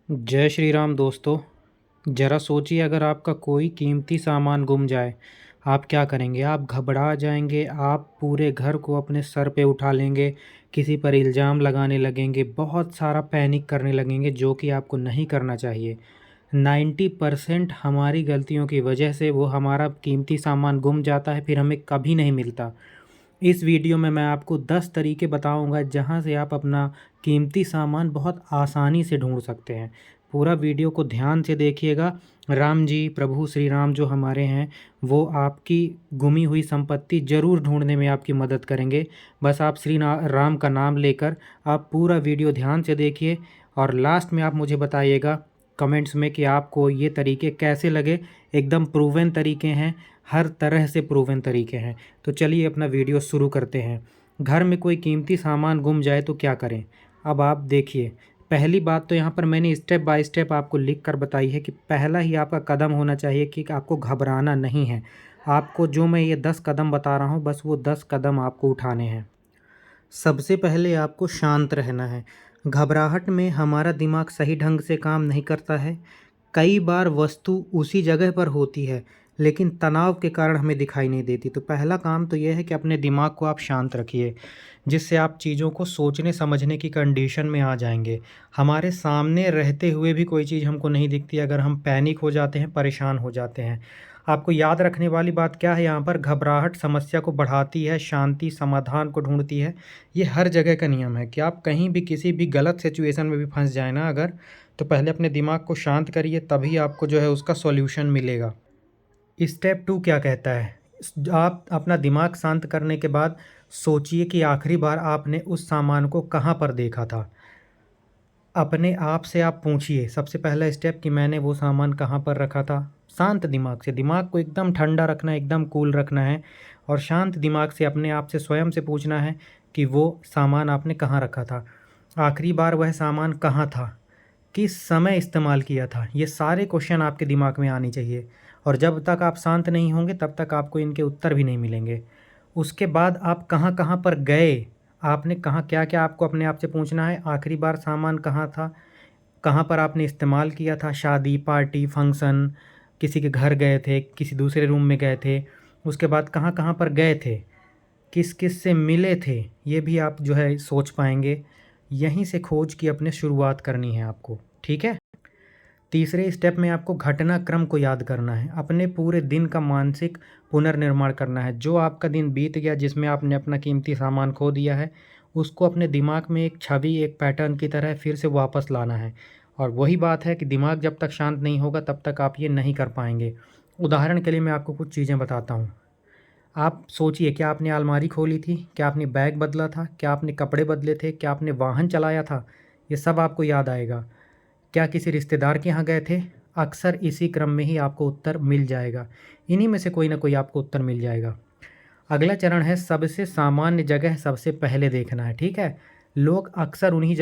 जय श्री राम दोस्तों। ज़रा सोचिए, अगर आपका कोई कीमती सामान गुम जाए, आप क्या करेंगे? आप घबरा जाएंगे, आप पूरे घर को अपने सर पे उठा लेंगे, किसी पर इल्ज़ाम लगाने लगेंगे, बहुत सारा पैनिक करने लगेंगे, जो कि आपको नहीं करना चाहिए। 90% हमारी गलतियों की वजह से वो हमारा कीमती सामान गुम जाता है, फिर हमें कभी नहीं मिलता। इस वीडियो में मैं आपको 10 तरीके बताऊंगा जहां से आप अपना कीमती सामान बहुत आसानी से ढूंढ सकते हैं। पूरा वीडियो को ध्यान से देखिएगा। राम जी, प्रभु श्री राम जो हमारे हैं, वो आपकी गुमी हुई संपत्ति ज़रूर ढूंढने में आपकी मदद करेंगे। बस आप राम का नाम लेकर आप पूरा वीडियो ध्यान से देखिए और लास्ट में आप मुझे बताइएगा कमेंट्स में कि आपको ये तरीके कैसे लगे। एकदम प्रूवन तरीके हैं, हर तरह से प्रूवन तरीके हैं। तो चलिए अपना वीडियो शुरू करते हैं। घर में कोई कीमती सामान गुम जाए तो क्या करें? अब आप देखिए, पहली बात तो यहाँ पर मैंने स्टेप बाय स्टेप आपको लिख कर बताई है कि पहला ही आपका कदम होना चाहिए कि आपको घबराना नहीं है। आपको जो मैं ये 10 कदम बता रहा हूँ, बस वो 10 कदम आपको उठाने हैं। सबसे पहले आपको शांत रहना है। घबराहट में हमारा दिमाग सही ढंग से काम नहीं करता है। कई बार वस्तु उसी जगह पर होती है, लेकिन तनाव के कारण हमें दिखाई नहीं देती। तो पहला काम तो यह है कि अपने दिमाग को आप शांत रखिए, जिससे आप चीज़ों को सोचने समझने की कंडीशन में आ जाएंगे। हमारे सामने रहते हुए भी कोई चीज़ हमको नहीं दिखती, अगर हम पैनिक हो जाते हैं, परेशान हो जाते हैं। आपको याद रखने वाली बात क्या है यहाँ पर? घबराहट समस्या को बढ़ाती है, शांति समाधान को ढूंढती है। ये हर जगह का नियम है कि आप कहीं भी किसी भी गलत सिचुएशन में भी फंस जाए ना अगर, तो पहले अपने दिमाग को शांत करिए, तभी आपको जो है उसका सॉल्यूशन मिलेगा। स्टेप 2 क्या कहता है? आप अपना दिमाग शांत करने के बाद सोचिए कि आखिरी बार आपने उस सामान को कहाँ पर देखा था। अपने आप से आप पूछिए, सबसे पहला स्टेप, कि मैंने वो सामान कहाँ पर रखा था। शांत दिमाग से, दिमाग को एकदम ठंडा रखना है, एकदम कूल रखना है और शांत दिमाग से अपने आप से स्वयं से पूछना है कि वो सामान आपने कहाँ रखा था, आखिरी बार वह सामान कहाँ था, किस समय इस्तेमाल किया था। ये सारे क्वेश्चन आपके दिमाग में आने चाहिए और जब तक आप शांत नहीं होंगे तब तक आपको इनके उत्तर भी नहीं मिलेंगे। उसके बाद आप कहाँ कहाँ पर गए, आपने कहाँ क्या क्या, आपको अपने आप से पूछना है। आखिरी बार सामान कहाँ था, कहाँ पर आपने इस्तेमाल किया था? शादी, पार्टी, फंक्शन, किसी के घर गए थे, किसी दूसरे रूम में गए थे। उसके बाद कहाँ कहाँ पर गए थे, किस किस से मिले थे, ये भी आप जो है सोच पाएंगे। यहीं से खोज की अपने शुरुआत करनी है आपको, ठीक है। तीसरे स्टेप में आपको घटनाक्रम को याद करना है, अपने पूरे दिन का मानसिक पुनर्निर्माण करना है। जो आपका दिन बीत गया जिसमें आपने अपना कीमती सामान खो दिया है, उसको अपने दिमाग में एक छवि, एक पैटर्न की तरह फिर से वापस लाना है। और वही बात है कि दिमाग जब तक शांत नहीं होगा तब तक आप ये नहीं कर पाएंगे। उदाहरण के लिए मैं आपको कुछ चीज़ें बताता हूँ। आप सोचिए, क्या आपने अलमारी खोली थी, क्या आपने बैग बदला था, क्या आपने कपड़े बदले थे, क्या आपने वाहन चलाया था? ये सब आपको याद आएगा। क्या किसी रिश्तेदार के यहाँ गए थे? अक्सर इसी क्रम में ही आपको उत्तर मिल जाएगा। इन्हीं में से कोई ना कोई आपको उत्तर मिल जाएगा। अगला चरण है सबसे सामान्य जगह सबसे पहले देखना है, ठीक है। लोग अक्सर उन्हीं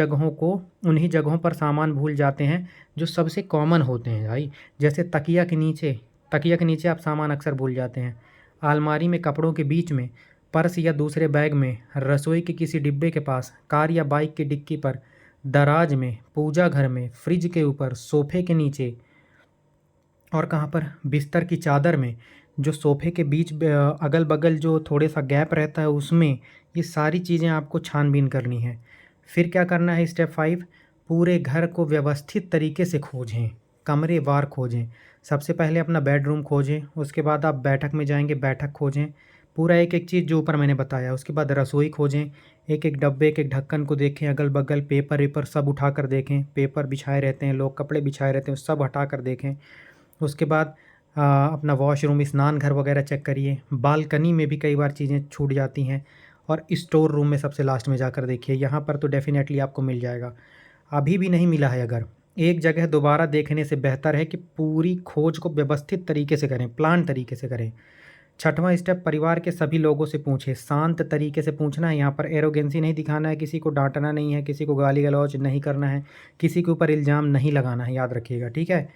जगहों पर सामान भूल जाते हैं जो सबसे कॉमन होते हैं भाई। जैसे तकिया के नीचे आप सामान अक्सर भूल जाते हैं, अलमारी में कपड़ों के बीच में, पर्स या दूसरे बैग में, रसोई के किसी डिब्बे के पास, कार या बाइक की डिक्की पर, दराज में, पूजा घर में, फ्रिज के ऊपर, सोफे के नीचे, और कहाँ पर? बिस्तर की चादर में, जो सोफे के बीच अगल बगल जो थोड़े सा गैप रहता है उसमें। ये सारी चीज़ें आपको छानबीन करनी है। फिर क्या करना है? स्टेप 5, पूरे घर को व्यवस्थित तरीके से खोजें, कमरे वार खोजें। सबसे पहले अपना बेडरूम खोजें, उसके बाद आप बैठक में जाएंगे, बैठक खोजें, पूरा एक एक चीज़ जो ऊपर मैंने बताया। उसके बाद रसोई खोजें, एक एक डब्बे, एक एक ढक्कन को देखें, अगल बगल पेपर वेपर सब उठा कर देखें। पेपर बिछाए रहते हैं, लोग कपड़े बिछाए रहते हैं, सब हटा कर देखें। उसके बाद अपना वॉशरूम, स्नान घर वगैरह चेक करिए। बालकनी में भी कई बार चीज़ें छूट जाती हैं। और स्टोर रूम में सबसे लास्ट में जाकर देखिए, यहाँ पर तो डेफ़िनेटली आपको मिल जाएगा। अभी भी नहीं मिला है अगर, एक जगह दोबारा देखने से बेहतर है कि पूरी खोज को व्यवस्थित तरीके से करें, प्लान तरीके से करें। छठवां स्टेप, परिवार के सभी लोगों से पूछें। शांत तरीके से पूछना है, यहाँ पर एरोगेंसी नहीं दिखाना है, किसी को डांटना नहीं है, किसी को गाली गलौज नहीं करना है, किसी के ऊपर इल्ज़ाम नहीं लगाना है, याद रखिएगा, ठीक है।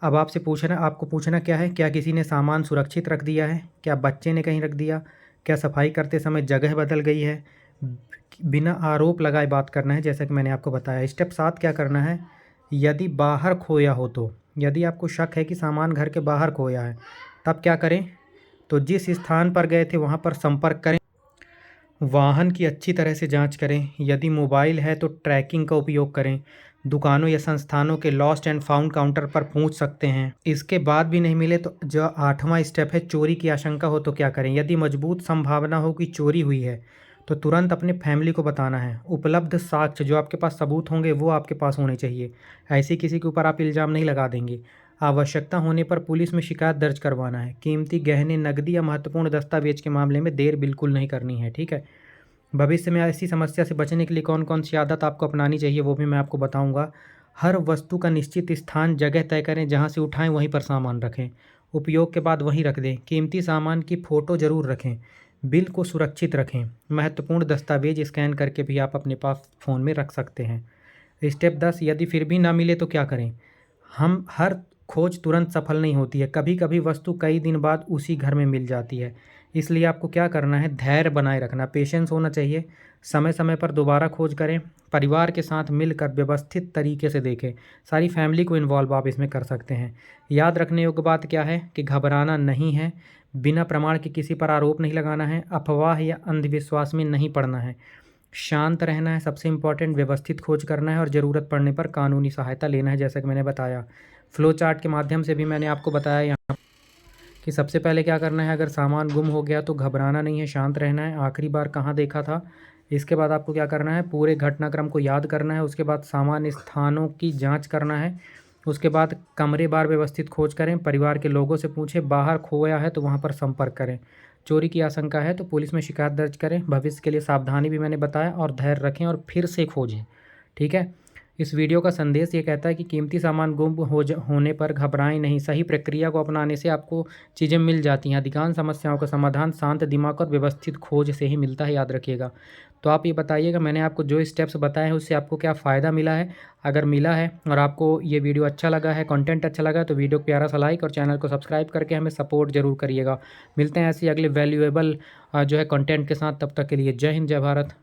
अब आपको पूछना क्या है? क्या किसी ने सामान सुरक्षित रख दिया है? क्या बच्चे ने कहीं रख दिया? क्या सफाई करते समय जगह बदल गई है? बिना आरोप लगाए बात करना है, जैसा कि मैंने आपको बताया। स्टेप 7 क्या करना है? यदि बाहर खोया हो तो, यदि आपको शक है कि सामान घर के बाहर खोया है, तब क्या करें? तो जिस स्थान पर गए थे वहाँ पर संपर्क करें। वाहन की अच्छी तरह से जांच करें। यदि मोबाइल है तो ट्रैकिंग का उपयोग करें। दुकानों या संस्थानों के लॉस्ट एंड फाउंड काउंटर पर पूछ सकते हैं। इसके बाद भी नहीं मिले तो जो 8वां स्टेप है, चोरी की आशंका हो तो क्या करें? यदि मजबूत संभावना हो कि चोरी हुई है तो तुरंत अपने फैमिली को बताना है। उपलब्ध साक्ष्य, जो आपके पास सबूत होंगे वो आपके पास होने चाहिए। ऐसे किसी के ऊपर आप इल्ज़ाम नहीं लगा देंगे। आवश्यकता होने पर पुलिस में शिकायत दर्ज करवाना है। कीमती गहने, नकदी या महत्वपूर्ण दस्तावेज के मामले में देर बिल्कुल नहीं करनी है, ठीक है? भविष्य में ऐसी समस्या से बचने के लिए कौन-कौन सी आदत आपको अपनानी चाहिए वो भी मैं आपको बताऊँगा। हर वस्तु का निश्चित स्थान, जगह तय करें, जहाँ से उठाएँ वहीं पर सामान रखें। उपयोग के बाद वहीं रख दें। कीमती सामान की फ़ोटो ज़रूर रखें। बिल को सुरक्षित रखें। महत्वपूर्ण दस्तावेज स्कैन करके भी आप अपने पास फ़ोन में रख सकते हैं। स्टेप 10, यदि फिर भी ना मिले तो क्या करें? हम हर खोज तुरंत सफल नहीं होती है। कभी-कभी वस्तु कई दिन बाद उसी घर में मिल जाती है। इसलिए आपको क्या करना है? धैर्य बनाए रखना, पेशेंस होना चाहिए। समय-समय पर दोबारा खोज करें। परिवार के साथ मिलकर व्यवस्थित तरीके से देखें। सारी फैमिली को इन्वॉल्व आप इसमें कर सकते हैं। याद रखने योग्य बात क्या है कि घबराना नहीं है, बिना प्रमाण के किसी पर आरोप नहीं लगाना है, अफवाह या अंधविश्वास में नहीं पड़ना है। शांत रहना है, सबसे इम्पोर्टेंट व्यवस्थित खोज करना है और ज़रूरत पड़ने पर कानूनी सहायता लेना है, जैसा कि मैंने बताया। फ्लो चार्ट के माध्यम से भी मैंने आपको बताया यहाँ कि सबसे पहले क्या करना है। अगर सामान गुम हो गया तो घबराना नहीं है, शांत रहना है। आखिरी बार कहाँ देखा था, इसके बाद आपको क्या करना है? पूरे घटनाक्रम को याद करना है। उसके बाद सामान्य स्थानों की जांच करना है। उसके बाद कमरे बार व्यवस्थित खोज करें। परिवार के लोगों से पूछें। बाहर खोया है तो वहाँ पर संपर्क करें। चोरी की आशंका है तो पुलिस में शिकायत दर्ज करें। भविष्य के लिए सावधानी भी मैंने बताया, और धैर्य रखें और फिर से खोजें, ठीक है? इस वीडियो का संदेश ये कहता है कि कीमती सामान गुम होने पर घबराएं नहीं। सही प्रक्रिया को अपनाने से आपको चीज़ें मिल जाती हैं। अधिकांश समस्याओं का समाधान शांत दिमाग और व्यवस्थित खोज से ही मिलता है, याद रखिएगा। तो आप ये बताइएगा, मैंने आपको जो स्टेप्स बताए हैं उससे आपको क्या फ़ायदा मिला है? अगर मिला है और आपको ये वीडियो अच्छा लगा है, कंटेंट अच्छा लगा है, तो वीडियो को प्यारा सा लाइक और चैनल को सब्सक्राइब करके हमें सपोर्ट ज़रूर करिएगा। मिलते हैं ऐसे अगले वैल्यूएबल जो है कंटेंट के साथ। तब तक के लिए जय हिंद, जय भारत।